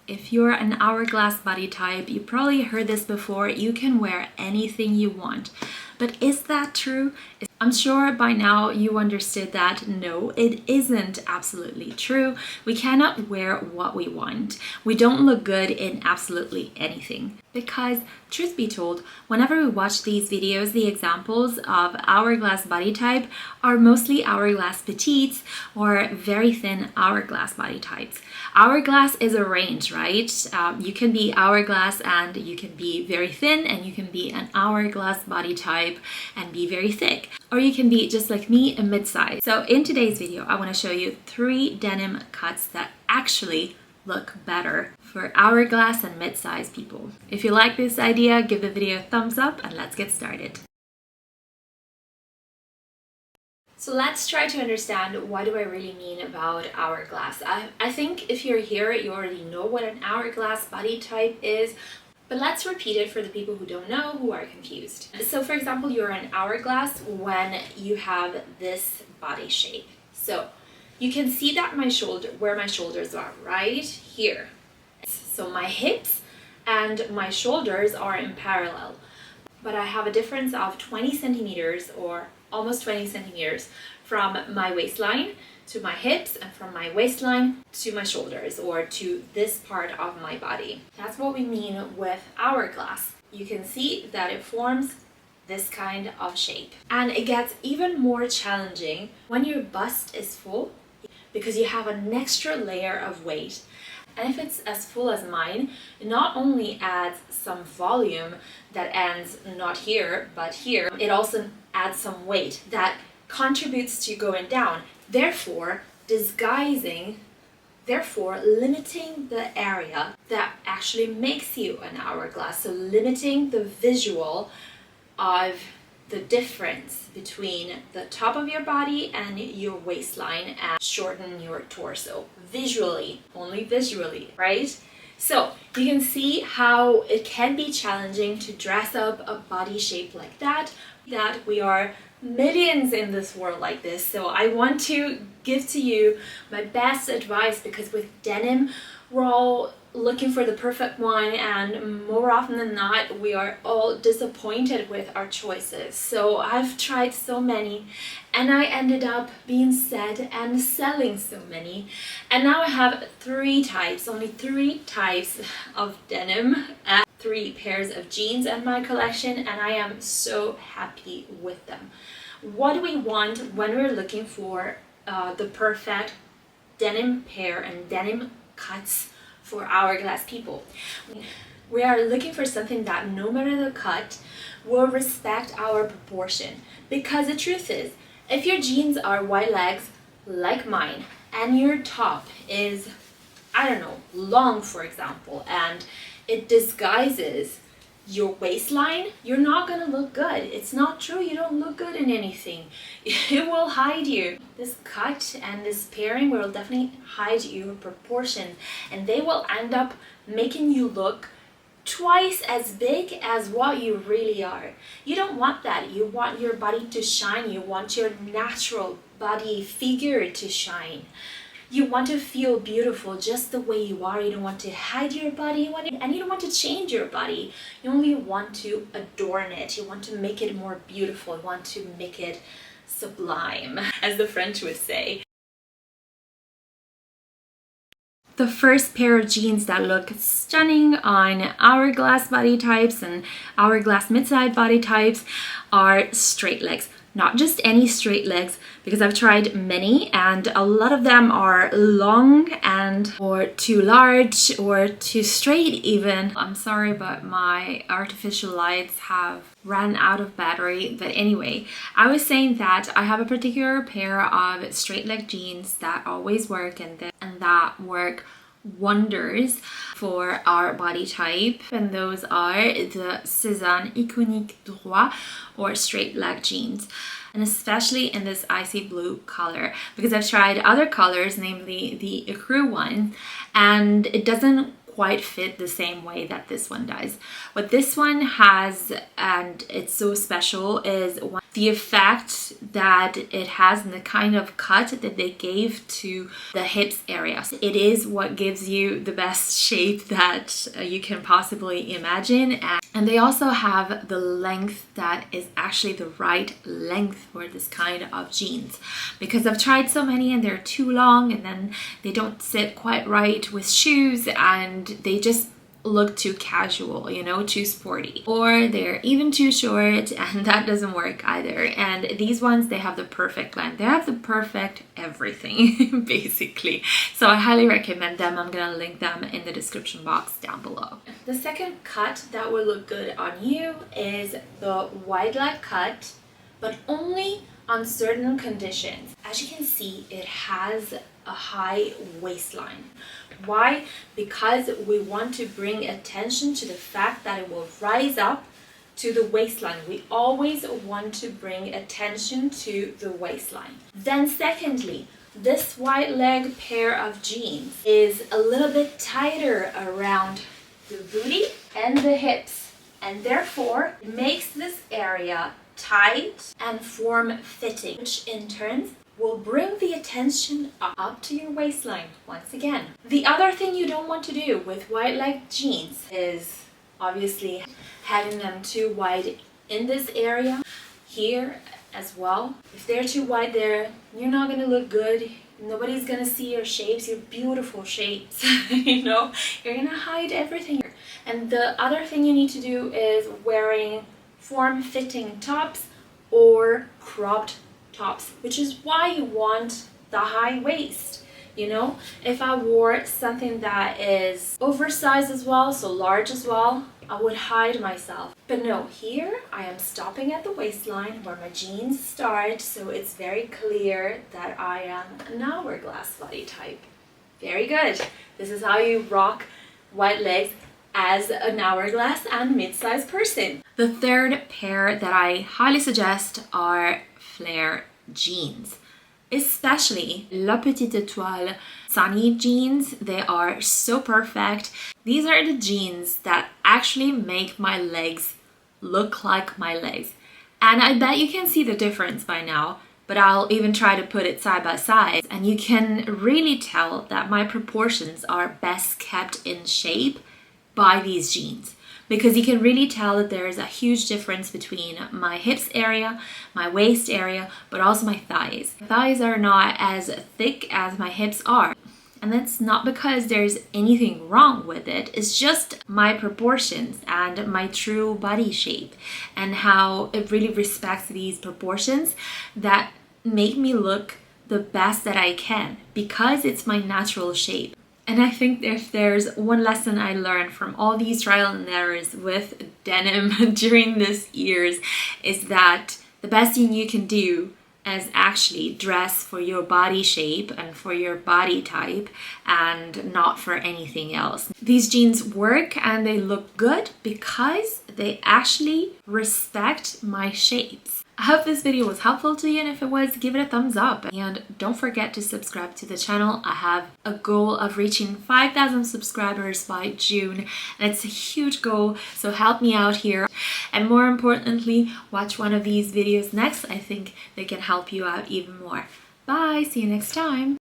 If you're an hourglass body type, you probably heard this before, you can wear anything you want. But is that true? I'm sure by now you understood that no, it isn't absolutely true. We cannot wear what we want. We don't look good in absolutely anything. Because truth be told, whenever we watch these videos, the examples of hourglass body type are mostly hourglass petites or very thin hourglass body types. Hourglass is a range, right? You can be hourglass and you can be very thin, and you can be an hourglass body type and be very thick. Or you can be, just like me, a mid-size. So in today's video, I want to show you 3 denim cuts that actually look better for hourglass and mid-size people. If you like this idea, give the video a thumbs up and let's get started. So let's try to understand what do I really mean about hourglass. I think if you're here, you already know what an hourglass body type is. But let's repeat it for the people who don't know, who are confused. So for example, you're an hourglass when you have this body shape. So you can see that where my shoulders are, right here. So my hips and my shoulders are in parallel. But I have a difference of 20 centimeters or almost 20 centimeters from my waistline to my hips and from my waistline to my shoulders or to this part of my body. That's what we mean with hourglass. You can see that it forms this kind of shape. And it gets even more challenging when your bust is full because you have an extra layer of weight. And if it's as full as mine, it not only adds some volume that ends not here but here, it also adds some weight that contributes to going down. Therefore, limiting the area that actually makes you an hourglass. So limiting the visual of the difference between the top of your body and your waistline and shorten your torso. Visually, only visually, right? So you can see how it can be challenging to dress up a body shape like that we are millions in this world like this. So I want to give to you my best advice, because with denim we're all looking for the perfect one, and more often than not we are all disappointed with our choices. So I've tried so many and I ended up being sad and selling so many, and now I have only three types of denim and 3 pairs of jeans in my collection, and I am so happy with them. What do we want when we're looking for the perfect denim pair and denim cuts for hourglass people? We are looking for something that, no matter the cut, will respect our proportion. Because the truth is, if your jeans are wide legs like mine and your top is, I don't know, long for example, and it disguises your waistline, you're not gonna look good. It's not true, you don't look good in anything. It will hide you. This cut and this pairing will definitely hide your proportions, and they will end up making you look twice as big as what you really are. You don't want that. You want your body to shine. You want your natural body figure to shine. You want to feel beautiful just the way you are. You don't want to hide your body, and you don't want to change your body. You only want to adorn it. You want to make it more beautiful. You want to make it sublime, as the French would say. The first pair of jeans that look stunning on hourglass body types and hourglass midsize body types are straight legs. Not just any straight legs, because I've tried many and a lot of them are long and or too large or too straight even. I'm sorry, but my artificial lights have run out of battery. But anyway, I was saying that I have a particular pair of straight leg jeans that always work and that work wonders for our body type, and those are the Sézane Iconique Droit or straight leg jeans, and especially in this icy blue color, because I've tried other colors, namely the ecru one, and it doesn't quite fit the same way that this one does. What this one has, and it's so special, is the effect that it has and the kind of cut that they gave to the hips area. It is what gives you the best shape that you can possibly imagine. And they also have the length that is actually the right length for this kind of jeans. Because I've tried so many and they're too long and then they don't sit quite right with shoes and they just look too casual, you know, too sporty, or they're even too short, and that doesn't work either. And these ones, they have the perfect length, they have the perfect everything basically, so I highly recommend them. I'm gonna link them in the description box down below. The second cut that will look good on you is the wide leg cut, but only on certain conditions. As you can see, it has a high waistline. Why? Because we want to bring attention to the fact that it will rise up to the waistline. We always want to bring attention to the waistline. Then secondly, this wide leg pair of jeans is a little bit tighter around the booty and the hips, and therefore it makes this area tight and form-fitting, which in turn will bring the attention up to your waistline once again. The other thing you don't want to do with wide leg jeans is obviously having them too wide in this area here as well. If they're too wide there, you're not going to look good. Nobody's going to see your shapes, your beautiful shapes. You know, you're going to hide everything. And the other thing you need to do is wearing form-fitting tops or cropped tops, which is why you want the high waist. You know, if I wore something that is oversized as well, so large as well, I would hide myself. But no, here I am stopping at the waistline where my jeans start, so it's very clear that I am an hourglass body type. Very good. This is how you rock wide legs as an hourglass and mid-sized person. The third pair that I highly suggest are flare jeans, especially La Petite Étoile Sunny jeans. They are so perfect. These are the jeans that actually make my legs look like my legs, and I bet you can see the difference by now, but I'll even try to put it side by side, and you can really tell that my proportions are best kept in shape by these jeans, because you can really tell that there is a huge difference between my hips area, my waist area, but also my thighs. My thighs are not as thick as my hips are. And that's not because there's anything wrong with it. It's just my proportions and my true body shape and how it really respects these proportions that make me look the best that I can, because it's my natural shape. And I think if there's one lesson I learned from all these trial and errors with denim during these years, is that the best thing you can do is actually dress for your body shape and for your body type and not for anything else. These jeans work and they look good because they actually respect my shapes. I hope this video was helpful to you, and if it was, give it a thumbs up. And don't forget to subscribe to the channel. I have a goal of reaching 5,000 subscribers by June, and it's a huge goal, so help me out here. And more importantly, watch one of these videos next. I think they can help you out even more. Bye, see you next time.